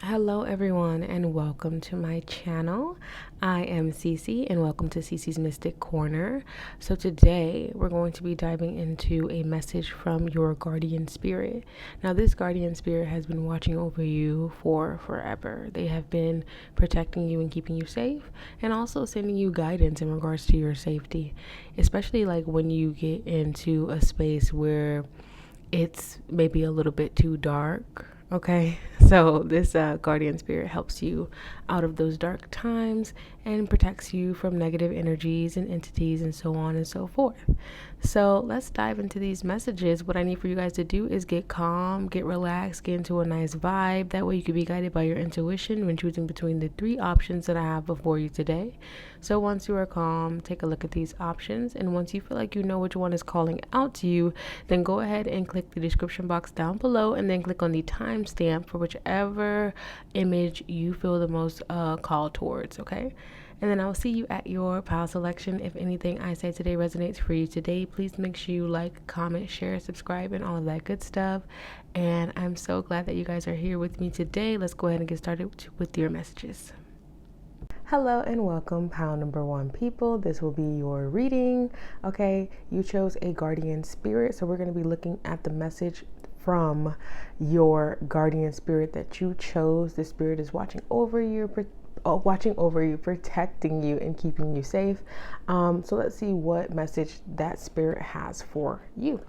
Hello everyone and welcome to my channel. I am CeeCee and welcome to CeeCee's Mystic Corner. So today we're going to be diving into a message from your guardian spirit. Now this guardian spirit has been watching over you for forever. They have been protecting you and keeping you safe and also sending you guidance in regards to your safety, especially like when you get into a space where it's maybe a little bit too dark. Okay, so this guardian spirit helps you out of those dark times and protects you from negative energies and entities and so on and so forth. So let's dive into these messages. What I need for you guys to do is get calm, get relaxed, get into a nice vibe. That way you can be guided by your intuition when choosing between the three options that I have before you today. So once you are calm, take a look at these options, and once you feel like you know which one is calling out to you, then go ahead and click the description box down below and then click on the timestamp for whichever image you feel the most called towards, okay? And then I'll see you at your pile selection. If anything I say today resonates for you today, please make sure you like, comment, share, subscribe, and all of that good stuff. And I'm so glad that you guys are here with me today. Let's go ahead and get started with your messages. Hello and welcome, pile number one people. This will be your reading. Okay, you chose a guardian spirit, so we're going to be looking at the message from your guardian spirit that you chose. The spirit is watching over you, protecting you, and keeping you safe. So let's see what message that spirit has for you.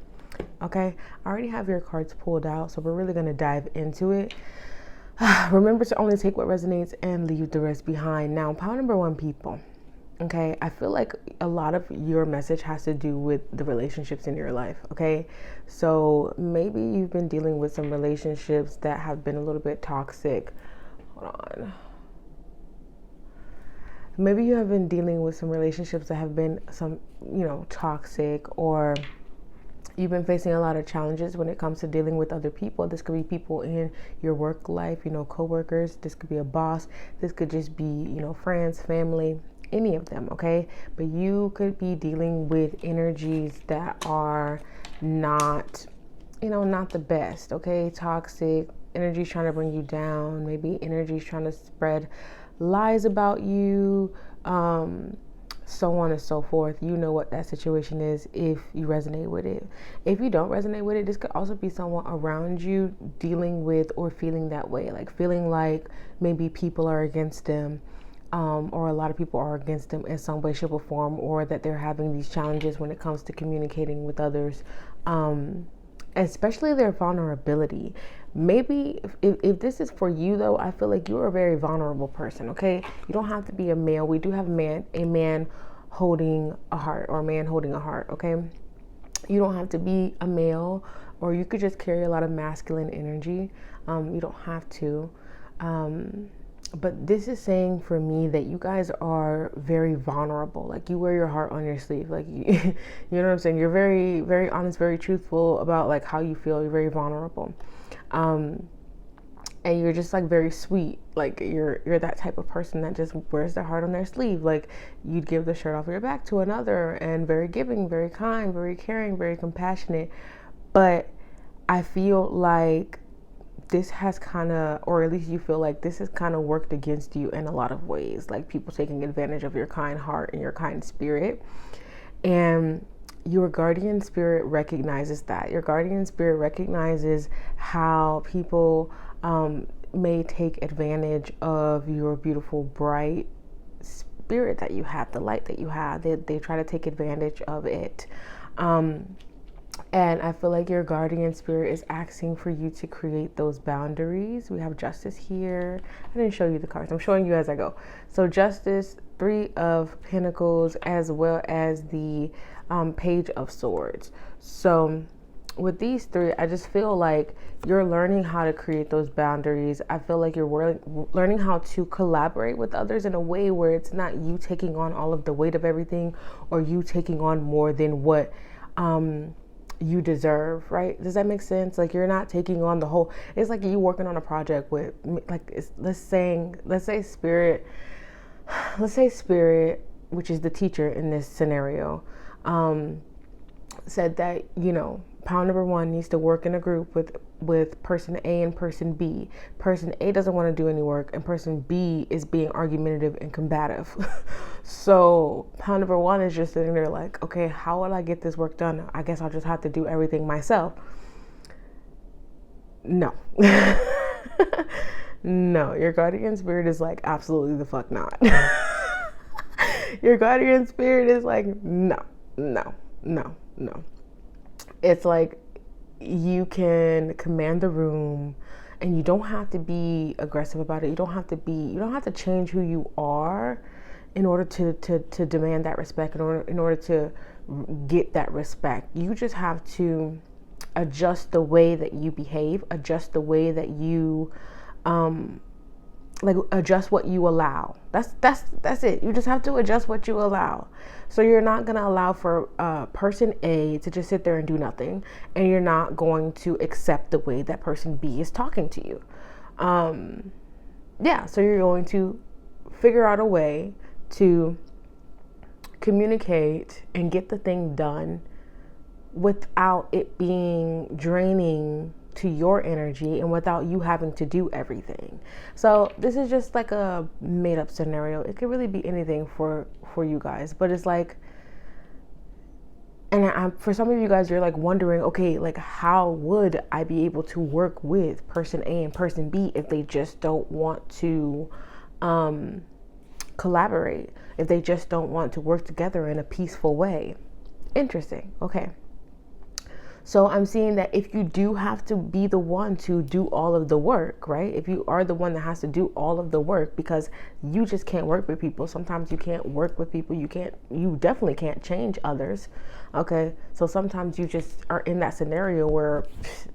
Okay, I already have your cards pulled out, so we're really going to dive into it. Remember to only take what resonates and leave the rest behind. Now, pile number one people. Okay, I feel like a lot of your message has to do with the relationships in your life. Okay, so maybe you've been dealing with some relationships that have been a little bit toxic. Hold on. Maybe you have been dealing with some relationships that have been toxic, or you've been facing a lot of challenges when it comes to dealing with other people. This could be people in your work life, co-workers. This could be a boss. This could just be, friends, family, any of them, okay? But you could be dealing with energies that are not, not the best, okay? Toxic energies trying to bring you down. Maybe energies trying to spread lies about you, so on and so forth. You know what that situation is if you resonate with it. If you don't resonate with it, this could also be someone around you dealing with or feeling that way, like feeling like maybe people are against them, or a lot of people are against them in some way, shape, or form, or that they're having these challenges when it comes to communicating with others, especially their vulnerability. Maybe if this is for you though, I feel like you're a very vulnerable person, okay? You don't have to be a male. We do have a man holding a heart, or a man holding a heart, okay? You don't have to be a male, or you could just carry a lot of masculine energy. You don't have to. But this is saying for me that you guys are very vulnerable. Like, you wear your heart on your sleeve. Like, you know what I'm saying? You're very, very honest, very truthful about like how you feel. You're very vulnerable. And you're just like very sweet. Like, you're that type of person that just wears their heart on their sleeve. Like, you'd give the shirt off your back to another, and very giving, very kind, very caring, very compassionate. But I feel like this has kind of, or at least you feel like this has kind of worked against you in a lot of ways, like people taking advantage of your kind heart and your kind spirit. And your guardian spirit recognizes that. Your guardian spirit recognizes how people may take advantage of your beautiful, bright spirit that you have, the light that you have. They try to take advantage of it. And I feel like your guardian spirit is asking for you to create those boundaries. We have justice here. I didn't show you the cards. I'm showing you as I go. So justice, 3 of Pentacles, as well as the Page of Swords. So with these 3, I just feel like you're learning how to create those boundaries. I feel like you're learning how to collaborate with others in a way where it's not you taking on all of the weight of everything, or you taking on more than what you deserve, right? Does that make sense? Like, you're not taking on the whole. It's like you working on a project with, like, let's say spirit, which is the teacher in this scenario. said that, pound number one needs to work in a group with person A and person B. Person A doesn't want to do any work, and person B is being argumentative and combative. So pound number one is just sitting there like, okay, how will I get this work done? I guess I'll just have to do everything myself. No. No, your guardian spirit is like, absolutely the fuck not. Your guardian spirit is like, no. It's like, you can command the room, and you don't have to be aggressive about it. You don't have to change who you are in order to demand that respect, in order to get that respect. You just have to adjust the way that you behave, adjust the way that you adjust what you allow. That's it. You just have to adjust what you allow. So you're not going to allow for person A to just sit there and do nothing, and you're not going to accept the way that person B is talking to you. So you're going to figure out a way to communicate and get the thing done without it being draining to your energy, and without you having to do everything. So this is just like a made up scenario. It could really be anything for you guys, but it's like, and for some of you guys, you're like wondering, okay, like how would I be able to work with person A and person B if they just don't want to collaborate, if they just don't want to work together in a peaceful way? Interesting. Okay. So I'm seeing that if you do have to be the one to do all of the work, right? If you are the one that has to do all of the work, because you just can't work with people. Sometimes you can't work with people. You definitely can't change others. Okay. So sometimes you just are in that scenario where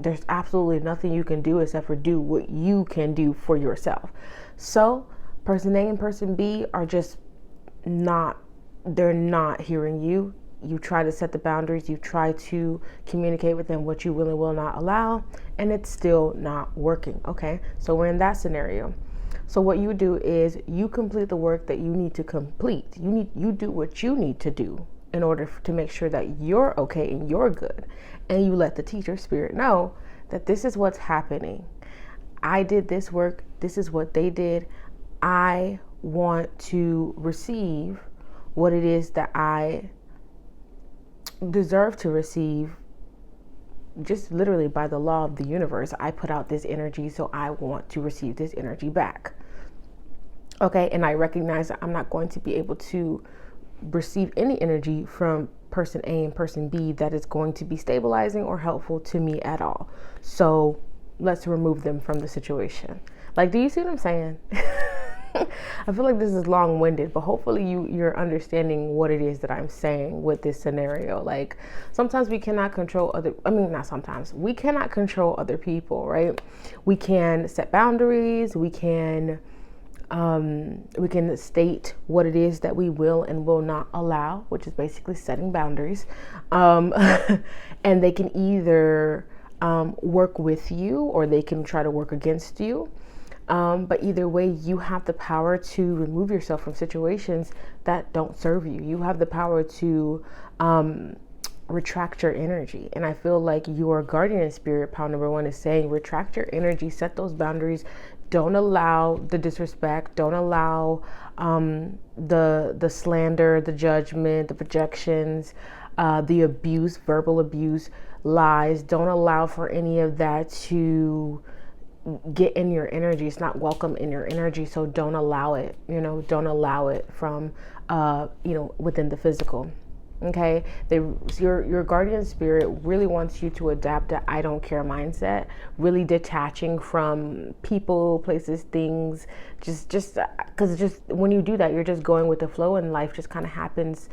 there's absolutely nothing you can do except for do what you can do for yourself. So person A and person B are just they're not hearing you. You try to set the boundaries, you try to communicate with them what you will and will not allow, and it's still not working. Okay, so we're in that scenario. So what you do is you complete the work that you need to complete. You do what you need to do in order to make sure that you're okay and you're good, and you let the teacher spirit know that this is what's happening. I did this work, this is what they did. I want to receive what it is that I deserve to receive, just literally by the law of the universe. I put out this energy, so I want to receive this energy back. Okay, and I recognize that I'm not going to be able to receive any energy from person A and person B that is going to be stabilizing or helpful to me at all. So let's remove them from the situation. Like, do you see what I'm saying? I feel like this is long-winded, but hopefully you're understanding what it is that I'm saying with this scenario. Like, sometimes we cannot control we cannot control other people, right? We can set boundaries, we can state what it is that we will and will not allow, which is basically setting boundaries. And they can either work with you, or they can try to work against you. But either way, you have the power to remove yourself from situations that don't serve you. You have the power to retract your energy. And I feel like your guardian spirit, pound number one, is saying retract your energy, set those boundaries. Don't allow the disrespect. Don't allow the slander, the judgment, the projections, the abuse, verbal abuse, lies. Don't allow for any of that to get in your energy. It's not welcome in your energy. So don't allow it, don't allow it from, within the physical. Okay. Your guardian spirit really wants you to adapt a I don't care mindset, really detaching from people, places, things, just because when you do that, you're just going with the flow, and life just kind of happens.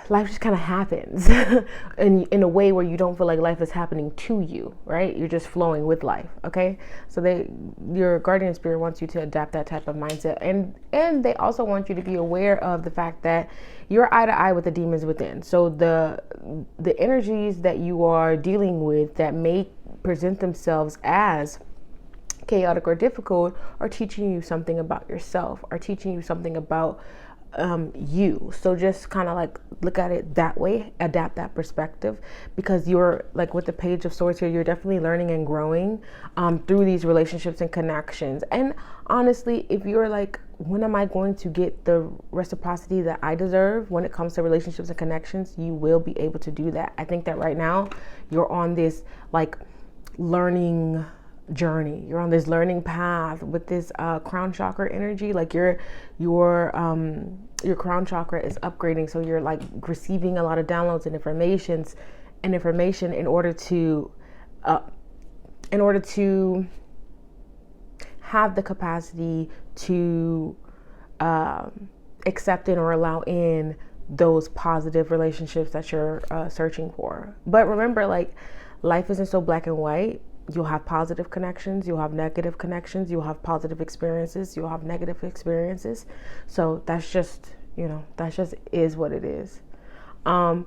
Life just kind of happens in a way where you don't feel like life is happening to you, right? You're just flowing with life. Okay. So your guardian spirit wants you to adapt that type of mindset. And they also want you to be aware of the fact that you're eye to eye with the demons within. So the energies that you are dealing with that may present themselves as chaotic or difficult are teaching you something about yourself, are teaching you something about you. So just kind of like look at it that way, adapt that perspective, because you're like with the Page of Swords here, you're definitely learning and growing through these relationships and connections. And honestly, if you're like, when am I going to get the reciprocity that I deserve when it comes to relationships and connections, you will be able to do that. I think that right now you're on this like learning journey. You're on this learning path with this crown chakra energy. Like your crown chakra is upgrading, so you're like receiving a lot of downloads and information in order to have the capacity to accept in or allow in those positive relationships that you're searching for. But remember, like, life isn't so black and white. You'll have positive connections, you'll have negative connections, you'll have positive experiences, you'll have negative experiences. So that's just, that just is what it is. But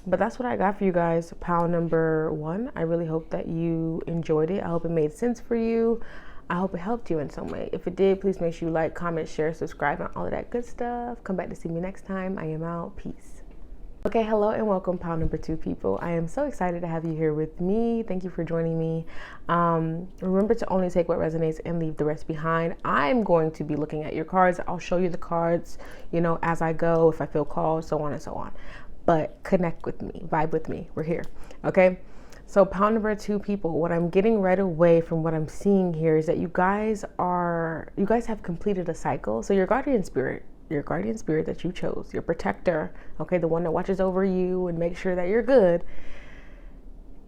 that's what I got for you guys. Pile number 1. I really hope that you enjoyed it. I hope it made sense for you. I hope it helped you in some way. If it did, please make sure you like, comment, share, subscribe, and all of that good stuff. Come back to see me next time. I am out. Peace. Okay, hello and welcome, pile number 2 people. I am so excited to have you here with me. Thank you for joining me. Remember to only take what resonates and leave the rest behind. I'm going to be looking at your cards. I'll show you the cards, as I go, if I feel called, so on and so on. But connect with me, vibe with me. We're here, okay? So pile number 2 people, what I'm getting right away from what I'm seeing here is that you guys have completed a cycle. So your guardian spirit that you chose, your protector, okay, the one that watches over you and makes sure that you're good,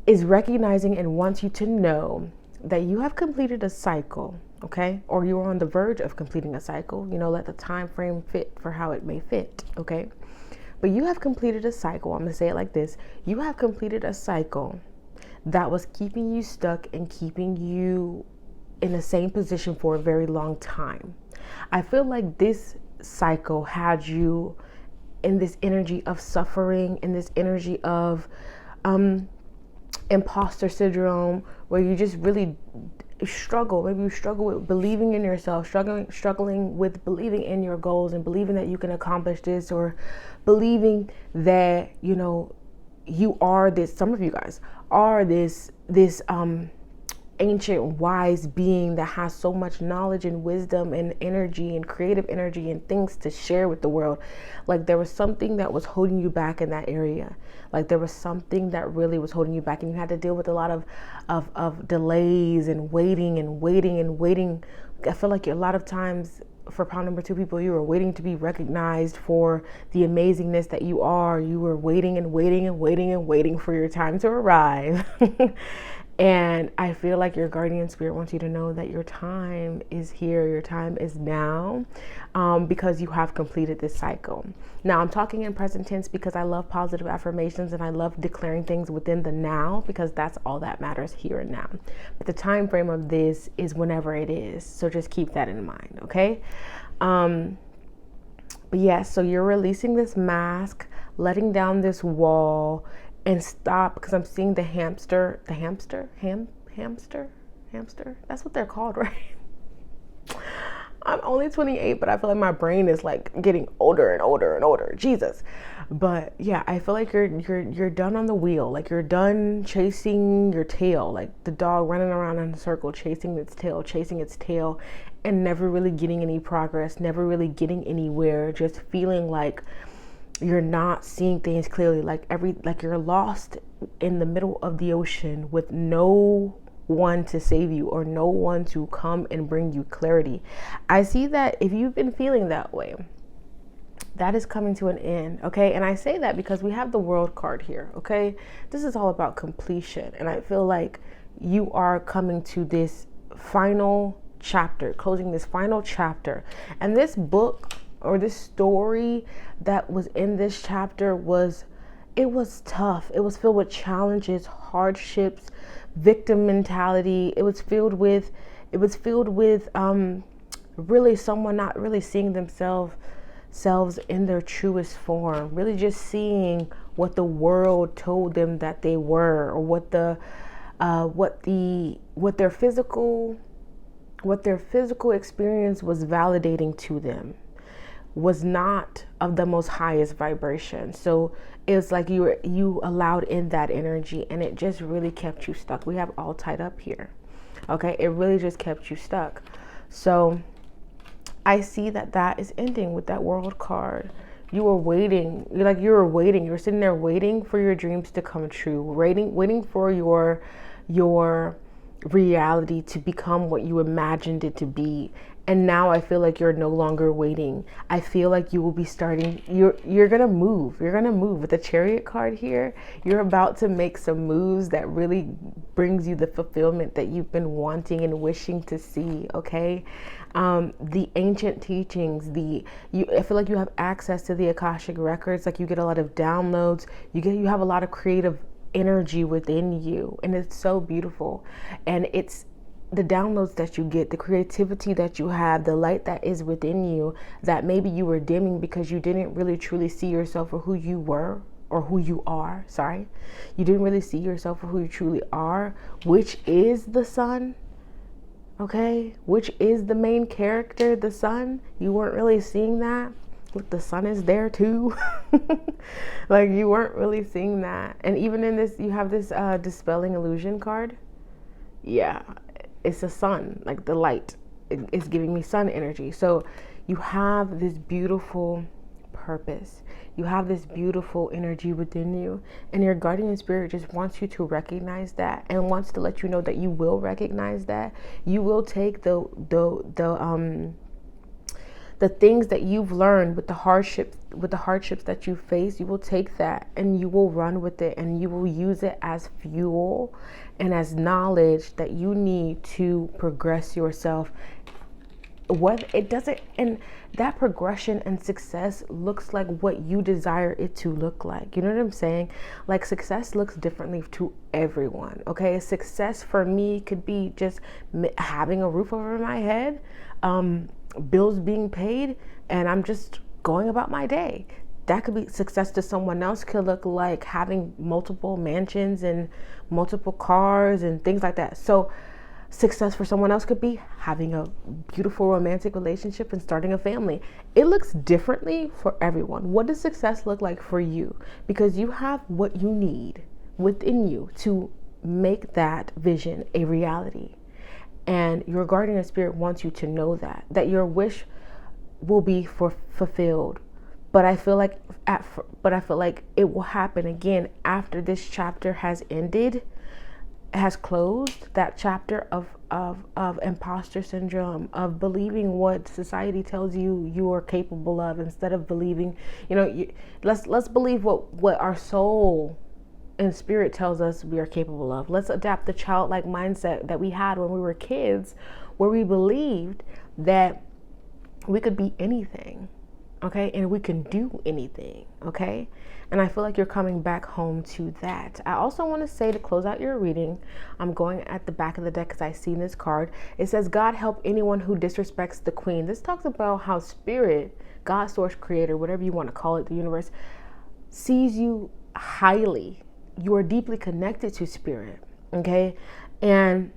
is recognizing and wants you to know that you have completed a cycle, okay, or you are on the verge of completing a cycle. Let the time frame fit for how it may fit, okay? But you have completed a cycle. I'm gonna say it like this: you have completed a cycle that was keeping you stuck and keeping you in the same position for a very long time. I feel like this cycle had you in this energy of suffering, in this energy of imposter syndrome, where you just really struggle. Maybe you struggle with believing in yourself, struggling with believing in your goals and believing that you can accomplish this, or believing that you are this. Some of you guys are this ancient wise being that has so much knowledge and wisdom and energy and creative energy and things to share with the world. Like there was something that was holding you back in that area. Like there was something that really was holding you back, and you had to deal with a lot of delays and waiting. I feel like a lot of times for pile number 2 people, you were waiting to be recognized for the amazingness that you are. You were waiting for your time to arrive. And I feel like your guardian spirit wants you to know that your time is here, your time is now, because you have completed this cycle. Now, I'm talking in present tense because I love positive affirmations and I love declaring things within the now, because that's all that matters here and now. But the time frame of this is whenever it is. So just keep that in mind, okay? But yeah, so you're releasing this mask, letting down this wall, and stop, because I'm seeing the hamster. That's what they're called, right? I'm only 28, but I feel like my brain is like getting older and older. Jesus. But yeah, I feel like you're done on the wheel. Like you're done chasing your tail, like the dog running around in a circle, chasing its tail, and never really getting any progress, never really getting anywhere, just feeling like you're not seeing things clearly, like you're lost in the middle of the ocean with no one to save you or no one to come and bring you clarity. I see that if you've been feeling that way, that is coming to an end, okay? And I say that because we have the World card here, okay? This is all about completion, and I feel like you are coming to this final chapter, closing this final chapter. And this book, or this story that was in this chapter, was tough. It was filled with challenges, hardships, victim mentality. It was filled with really someone not really seeing themselves in their truest form, really just seeing what the world told them that they were, or what their physical experience was validating to them. was not of the most highest vibration. So it's like you allowed in that energy, and it just really kept you stuck. We have all tied up here. Okay, it really just kept you stuck. So I see that is ending with that World card. You were waiting. You were waiting. You were sitting there waiting for your dreams to come true. Waiting for your reality to become what you imagined it to be. And now I feel like you're no longer waiting. I feel like you will be starting. You're gonna move. You're gonna move with the Chariot card here. You're about to make some moves that really brings you the fulfillment that you've been wanting and wishing to see. Okay, the ancient teachings. I feel like you have access to the Akashic records. Like you get a lot of downloads. You have a lot of creative energy within you, and it's so beautiful. And it's the downloads that you get, the creativity that you have, the light that is within you that maybe you were dimming because you didn't really truly see yourself for who you were, or who you are. Sorry, you didn't really see yourself for who you truly are, which is the sun. Okay, which is the main character, the sun. You weren't really seeing that. Look, the sun is there too. Like you weren't really seeing that. And even in this, you have this dispelling illusion card. Yeah, it's a sun, like the light. It's giving me sun energy. So you have this beautiful purpose. You have this beautiful energy within you, and your guardian spirit just wants you to recognize that, and wants to let you know that you will recognize that. You will take the things that you've learned with the hardships that you face. You will take that and you will run with it, and you will use it as fuel and as knowledge that you need to progress yourself. And that progression and success looks like what you desire it to look like. You know what I'm saying? Like success looks differently to everyone. Okay, success for me could be just having a roof over my head, bills being paid, and I'm just going about my day. That could be success to someone else. Could look like having multiple mansions and multiple cars and things like that. So success for someone else could be having a beautiful romantic relationship and starting a family. It looks differently for everyone. What does success look like for you? Because you have what you need within you to make that vision a reality. And your guardian spirit wants you to know that your wish will be fulfilled. But I feel like it will happen again after this chapter has ended, has closed. That chapter of imposter syndrome, of believing what society tells you are capable of, instead of believing, let's believe what our soul and spirit tells us we are capable of. Let's adapt the childlike mindset that we had when we were kids, where we believed that we could be anything, okay, and we can do anything, okay. And I feel like you're coming back home to that. I also want to say, to close out your reading, I'm going at the back of the deck because I see this card. It says, God help anyone who disrespects the queen. This talks about how spirit, God, source, creator, whatever you want to call it, the universe, sees you highly. You are deeply connected to spirit, okay? And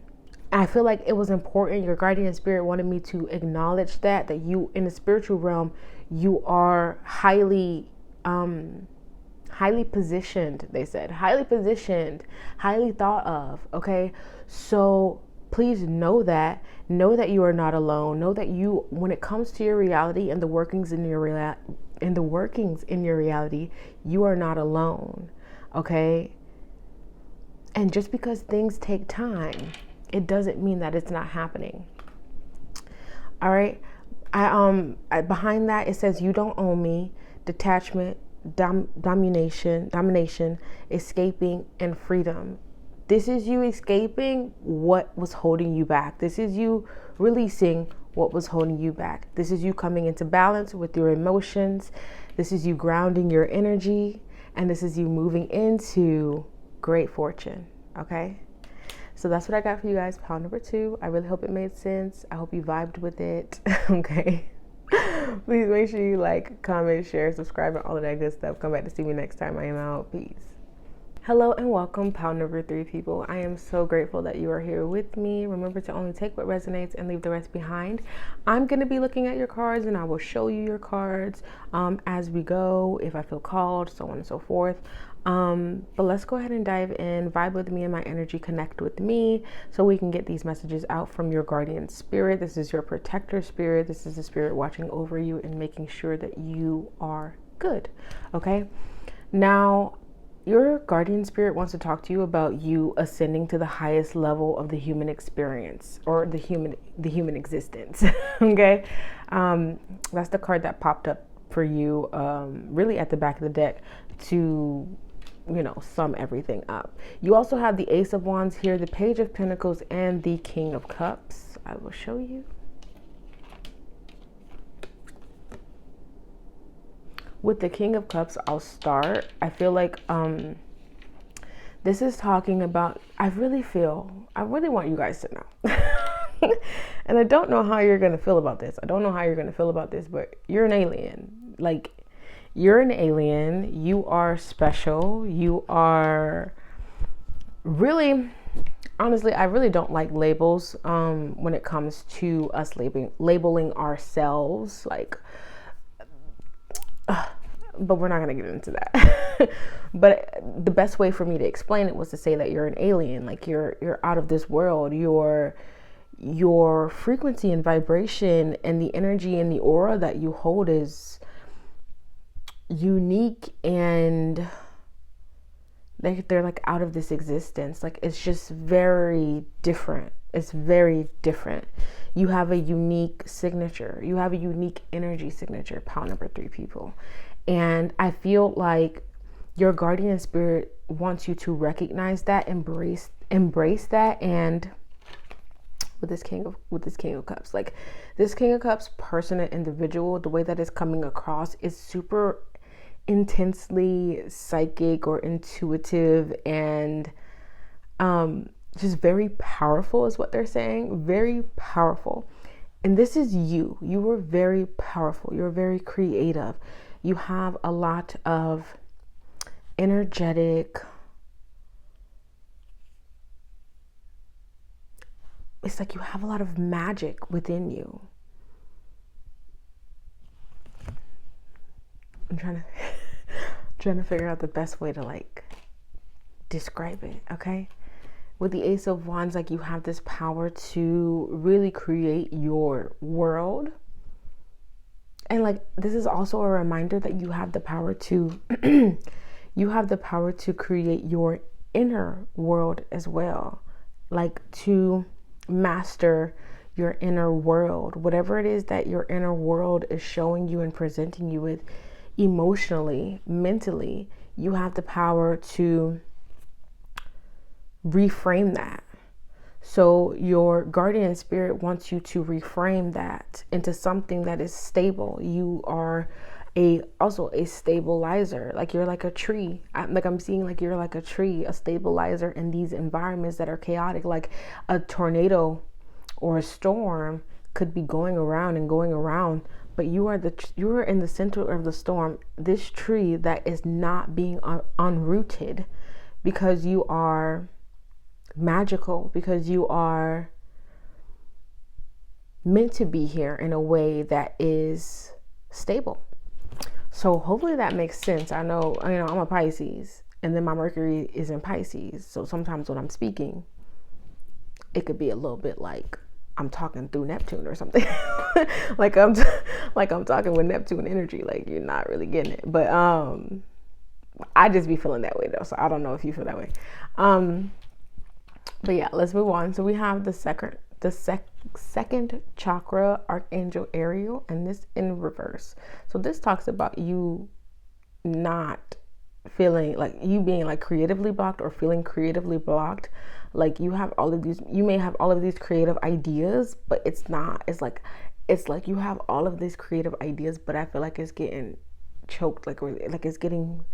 I feel like it was important. Your guardian spirit wanted me to acknowledge that you, in the spiritual realm, you are highly positioned, they said. Highly positioned, highly thought of, okay? So please know that you are not alone. Know that you, when it comes to your reality and the workings in your reality, you are not alone, okay? And just because things take time, it doesn't mean that it's not happening. All right. Behind that, it says, you don't own me, detachment, domination, escaping, and freedom. This is you escaping what was holding you back. This is you releasing what was holding you back. This is you coming into balance with your emotions. This is you grounding your energy. And this is you moving into great fortune. Okay. So that's what I got for you guys. Pile number 2. I really hope it made sense. I hope you vibed with it. Okay. Please make sure you like, comment, share, subscribe, and all of that good stuff. Come back to see me next time I am out. Peace. Hello and welcome, pal number 3 people. I am so grateful that you are here with me. Remember to only take what resonates and leave the rest behind. I'm going to be looking at your cards and I will show you your cards as we go, if I feel called, so on and so forth. But let's go ahead and dive in, vibe with me and my energy, connect with me so we can get these messages out from your guardian spirit. This is your protector spirit. This is the spirit watching over you and making sure that you are good. Okay. Now, your guardian spirit wants to talk to you about you ascending to the highest level of the human experience or the human existence. Okay, that's the card that popped up for you, really at the back of the deck to, sum everything up. You also have the Ace of Wands here, the Page of Pentacles, and the King of Cups. I will show you. With the King of Cups, I'll start. I feel like this is talking about, I really want you guys to know. And I don't know how you're going to feel about this. But you're an alien. Like, you're an alien. You are special. You are really, honestly, I really don't like labels when it comes to us labeling ourselves. Like, but we're not going to get into that. But the best way for me to explain it was to say that you're an alien, like you're out of this world. Your frequency and vibration and the energy and the aura that you hold is unique, and they're like out of this existence. Like, it's just very different. It's very different. You have a unique signature. You have a unique energy signature, pile number 3 people. And I feel like your guardian spirit wants you to recognize that, embrace that. And with this King of Cups, like this King of Cups person and individual, the way that it's coming across is super intensely psychic or intuitive, and just very powerful is what they're saying. Very powerful. And this is you. You were very powerful. You're very creative. You have a lot of energetic, it's like you have a lot of magic within you. I'm trying to figure out the best way to like describe it, okay? With the Ace of Wands, like you have this power to really create your world. And like, this is also a reminder that you have the power to, create your inner world as well. Like, to master your inner world, whatever it is that your inner world is showing you and presenting you with emotionally, mentally, you have the power to reframe that. So your guardian spirit wants you to reframe that into something that is stable. You are also a stabilizer. Like, you're like a tree. I'm seeing like you're like a tree, a stabilizer in these environments that are chaotic. Like a tornado or a storm could be going around, but you are in the center of the storm. This tree that is not being unrooted, because you are magical, because you are meant to be here in a way that is stable. So hopefully that makes sense. I know I'm a Pisces, and then my Mercury is in Pisces. So sometimes when I'm speaking, it could be a little bit like I'm talking through Neptune or something. like I'm talking with Neptune energy. Like, you're not really getting it. But I just be feeling that way though. So I don't know if you feel that way. But yeah, let's move on. So we have the second chakra, Archangel Ariel, and this in reverse. So this talks about you not feeling like you being like creatively blocked or feeling creatively blocked. Like, you may have all of these creative ideas, but it's like you have all of these creative ideas, but I feel like it's getting choked, like it's getting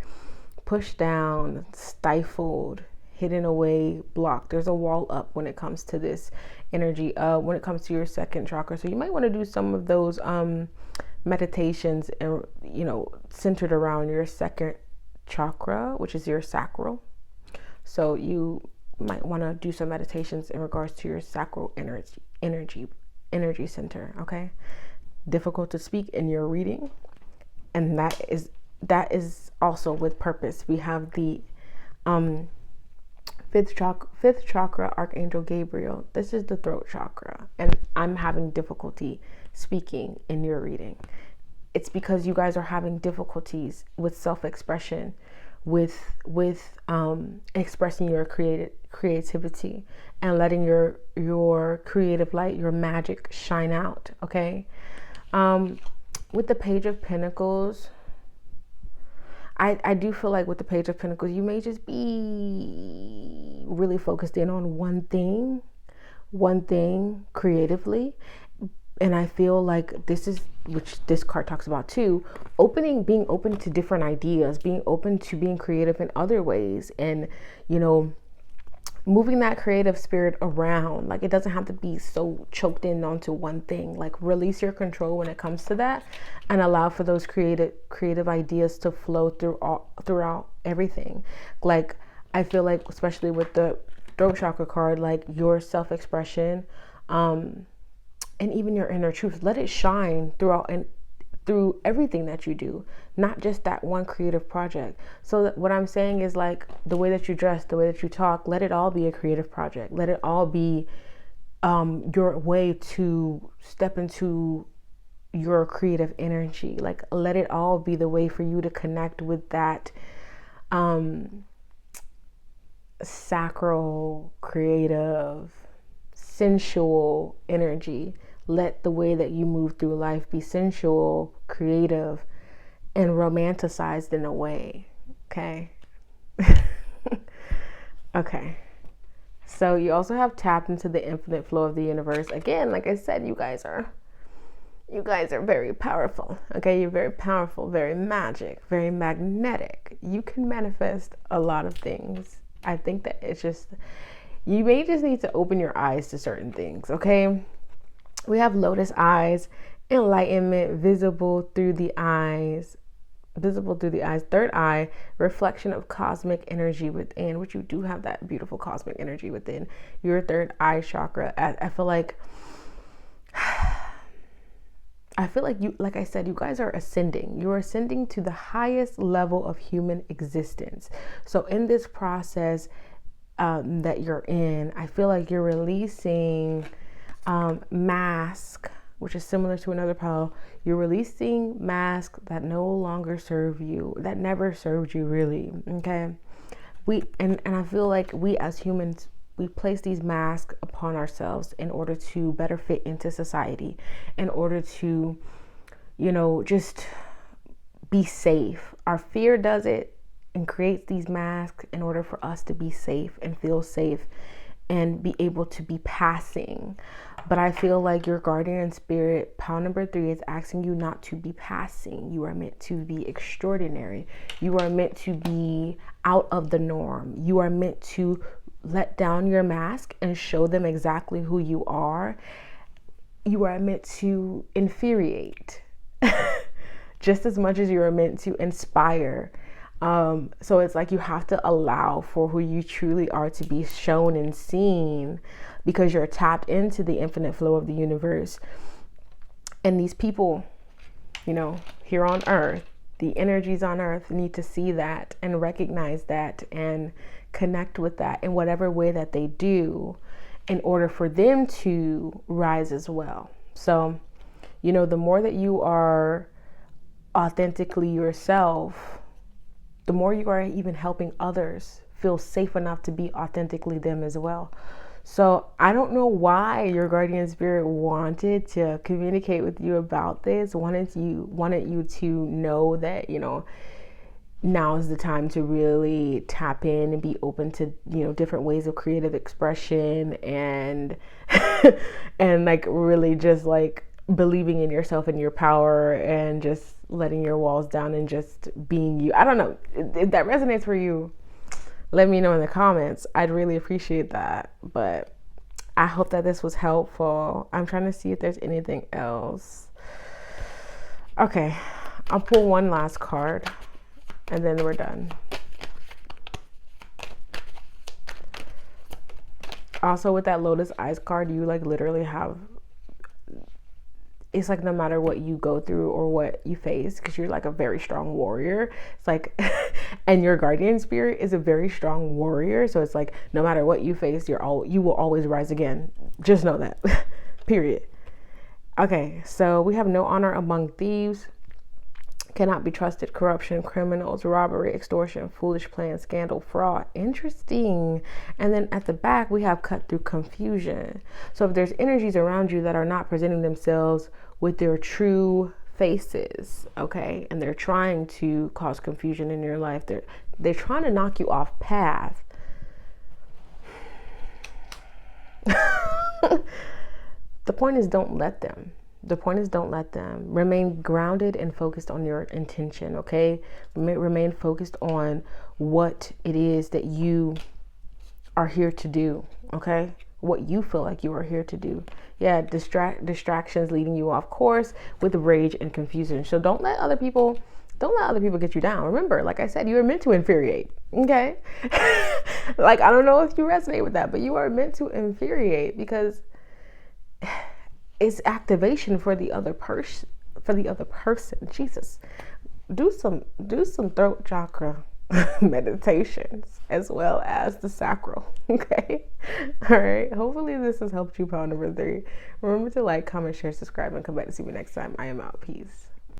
pushed down, stifled, hidden away, blocked. There's a wall up when it comes to this energy, when it comes to your second chakra. So you might want to do some of those meditations, and centered around your second chakra, which is your sacral. So you might want to do some meditations in regards to your sacral energy center. Okay, difficult to speak in your reading, and that is also with purpose. We have the fifth chakra, Archangel Gabriel. This is the throat chakra, and I'm having difficulty speaking in your reading. It's because you guys are having difficulties with self-expression, with expressing your creativity and letting your creative light, your magic shine out. Okay, with the Page of Pentacles, I do feel like with the Page of Pentacles, you may just be really focused in on one thing creatively. And I feel like this is, which this card talks about too, being open to different ideas, being open to being creative in other ways, and, you know, moving that creative spirit around. Like, it doesn't have to be so choked in onto one thing. Like, release your control when it comes to that, and allow for those creative ideas to flow throughout everything. Like, I feel like, especially with the throat chakra card, like your self-expression, and even your inner truth, let it shine throughout and through everything that you do, not just that one creative project. So what I'm saying is, like, the way that you dress, the way that you talk, let it all be a creative project. Let it all be your way to step into your creative energy. Like, let it all be the way for you to connect with that sacral, creative, sensual energy. Let the way that you move through life be sensual, creative, and romanticized in a way. Okay. Okay. So you also have tapped into the infinite flow of the universe. Again, like I said, you guys are very powerful. Okay. You're very powerful, very magic, very magnetic. You can manifest a lot of things. I think that it's just, you may just need to open your eyes to certain things. Okay. We have lotus eyes, enlightenment, visible through the eyes, third eye, reflection of cosmic energy within, which you do have that beautiful cosmic energy within your third eye chakra. I feel like you, like I said, you guys are ascending. You're ascending to the highest level of human existence. So in this process that you're in, I feel like you're releasing mask, which is similar to another pile. You're releasing masks that no longer serve you, that never served you, really. Okay. And I feel like we as humans, we place these masks upon ourselves in order to better fit into society, in order to, you know, just be safe. Our fear does it and creates these masks in order for us to be safe and feel safe and be able to be passing. But I feel like your guardian spirit, pile number 3, is asking you not to be passing. You are meant to be extraordinary. You are meant to be out of the norm. You are meant to let down your mask and show them exactly who you are. You are meant to infuriate just as much as you are meant to inspire. So it's like you have to allow for who you truly are to be shown and seen, because you're tapped into the infinite flow of the universe. And these people, you know, here on earth, the energies on earth need to see that and recognize that and connect with that in whatever way that they do, in order for them to rise as well. So, you know, the more that you are authentically yourself, the more you are even helping others feel safe enough to be authentically them as well. So I don't know why your guardian spirit wanted to communicate with you about this, wanted you to know that, you know, now is the time to really tap in and be open to, you know, different ways of creative expression and and like really just like believing in yourself and your power and just letting your walls down and just being you. I don't know if that resonates for you. Let me know in the comments. I'd really appreciate that. But I hope that this was helpful. I'm trying to see if there's anything else. Okay, I'll pull one last card and then we're done. Also, with that Lotus Eyes card, you like literally have, it's like no matter what you go through or what you face, because you're like a very strong warrior. It's like, and your guardian spirit is a very strong warrior. So it's like no matter what you face, you will always rise again. Just know that. Period. Okay, so we have no honor among thieves, cannot be trusted, corruption, criminals, robbery, extortion, foolish plan, scandal, fraud. Interesting. And then at the back, we have cut through confusion. So if there's energies around you that are not presenting themselves with their true faces, okay, and they're trying to cause confusion in your life, they're trying to knock you off path. The point is, don't let them. The point is, don't let them. Remain grounded and focused on your intention, okay? Remain focused on what it is that you are here to do, okay? What you feel like you are here to do. Yeah, distractions leading you off course with rage and confusion. So don't let other people get you down. Remember, like I said, you are meant to infuriate, okay? Like, I don't know if you resonate with that, but you are meant to infuriate because it's activation for the other person. Jesus, do some throat chakra meditations as well as the sacral. Okay, all right. Hopefully this has helped you. Pound number 3. Remember to like, comment, share, subscribe, and come back to see me next time. I am out. Peace.